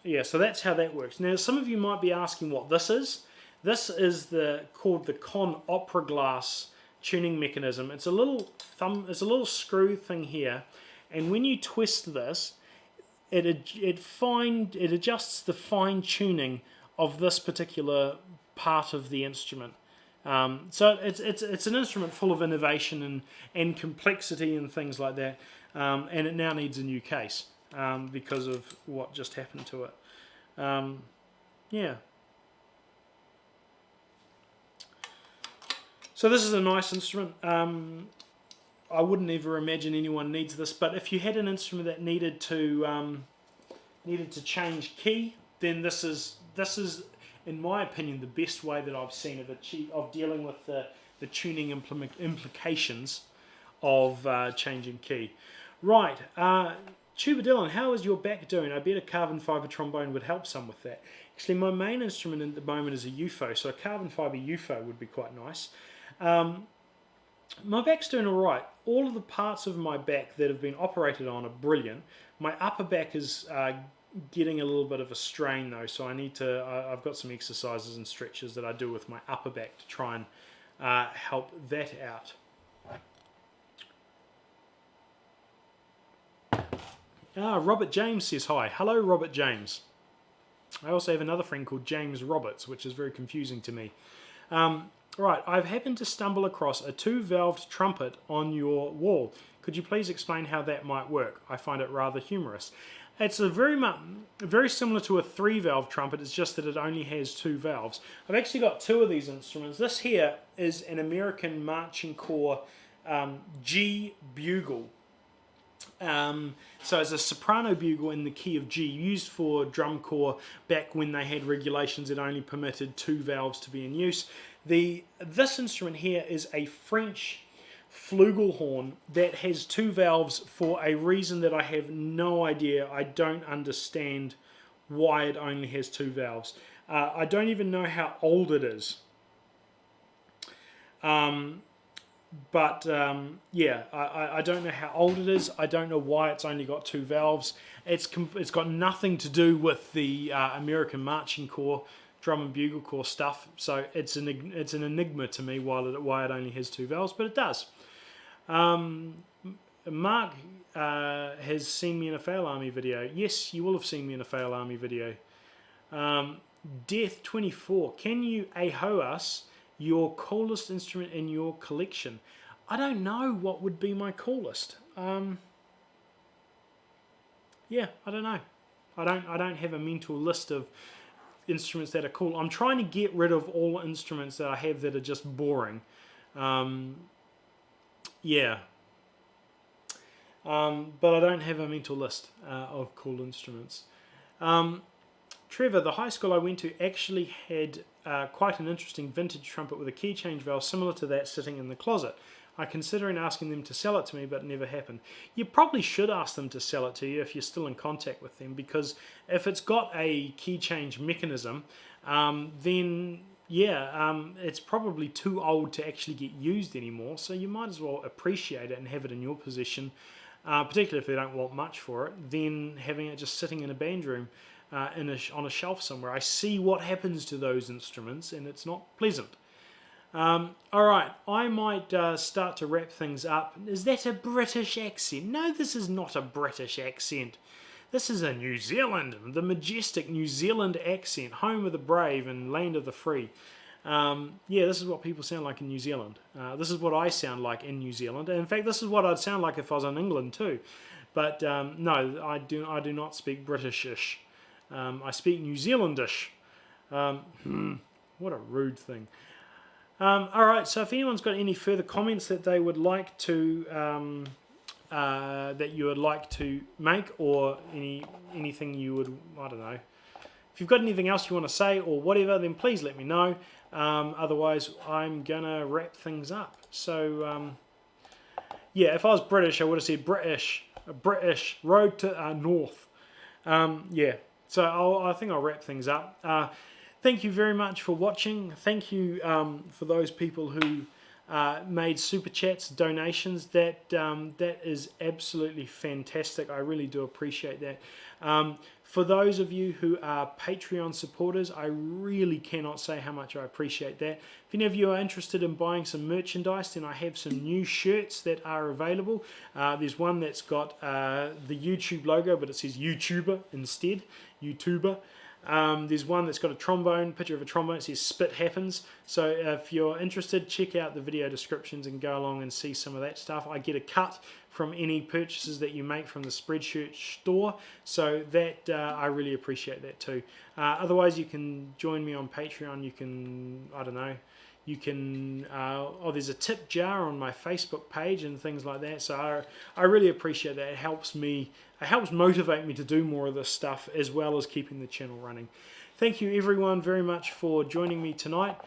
Yeah, so that's how that works. Now some of you might be asking what this is. This is called the Con Opera Glass tuning mechanism. It's a little screw thing here, and when you twist this, it adjusts the fine tuning of this particular part of the instrument. So it's an instrument full of innovation and complexity and things like that, and it now needs a new case because of what just happened to it. Yeah. So this is a nice instrument. I wouldn't ever imagine anyone needs this, but if you had an instrument that needed to change key, then this is, in my opinion, the best way that I've seen of dealing with the tuning implications of changing key. Right, Tuba Dylan, how is your back doing? I bet a carbon fibre trombone would help some with that. Actually, my main instrument at the moment is a UFO, so a carbon fibre UFO would be quite nice. My back's doing alright. All of the parts of my back that have been operated on are brilliant. My upper back is getting a little bit of a strain though, so I've got some exercises and stretches that I do with my upper back to try and help that out. Robert James says hi. Hello, Robert James. I also have another friend called James Roberts, which is very confusing to me. Right, I've happened to stumble across a 2-valved trumpet on your wall. Could you please explain how that might work? I find it rather humorous. It's very similar to a 3-valve trumpet, it's just that it only has 2 valves. I've actually got 2 of these instruments. This here is an American Marching Corps G bugle. So it's a soprano bugle in the key of G, used for drum corps back when they had regulations that only permitted 2 valves to be in use. This instrument here is a French flugelhorn that has 2 valves for a reason that I have no idea. I don't understand why it only has 2 valves. I don't even know how old it is. Yeah, I don't know how old it is. I don't know why it's only got 2 valves. It's got nothing to do with the American Marching Corps, Drum and Bugle Corps stuff. So it's an enigma to me why it only has 2 valves, but it does. Mark has seen me in a Fail Army video. Yes, you will have seen me in a Fail Army video. Death24, can you aho us your coolest instrument in your collection? I don't know what would be my coolest. Yeah, I don't know. I don't have a mental list of instruments that are cool. I'm trying to get rid of all instruments that I have that are just boring. Yeah. But I don't have a mental list of cool instruments. Trevor, the high school I went to actually had quite an interesting vintage trumpet with a key change valve similar to that sitting in the closet. I considering asking them to sell it to me, but it never happened. You probably should ask them to sell it to you if you're still in contact with them, because if it's got a key change mechanism, then it's probably too old to actually get used anymore, so you might as well appreciate it and have it in your possession, particularly if they don't want much for it, than having it just sitting in a band room on a shelf somewhere. I see what happens to those instruments, and it's not pleasant. Alright, I might start to wrap things up. Is that a British accent? No, this is not a British accent. This is a New Zealand, the majestic New Zealand accent, home of the brave and land of the free. This is what people sound like in New Zealand. This is what I sound like in New Zealand. And in fact, this is what I'd sound like if I was in England too. But no, I do not speak Britishish. I speak New Zealandish. What a rude thing. Alright, so if anyone's got any further comments that they would like to that you would like to make, or anything you would, I don't know, if you've got anything else you want to say or whatever, then please let me know. Otherwise I'm gonna wrap things up. So if I was British, I would have said British road to north. So I think I'll wrap things up. Thank you very much for watching. Thank you for those people who made super chats, donations. That is absolutely fantastic. I really do appreciate that. For those of you who are Patreon supporters, I really cannot say how much I appreciate that. If any of you are interested in buying some merchandise, then I have some new shirts that are available. There's one that's got the YouTube logo, but it says YouTuber instead. YouTuber. There's one that's got a trombone, picture of a trombone, it says Spit Happens. So if you're interested, check out the video descriptions and go along and see some of that stuff. I get a cut from any purchases that you make from the Spreadshirt store, so that I really appreciate that too. Otherwise, you can join me on Patreon. You can, I don't know, you can, there's a tip jar on my Facebook page and things like that. So I really appreciate that. It helps motivate me to do more of this stuff, as well as keeping the channel running. Thank you everyone very much for joining me tonight.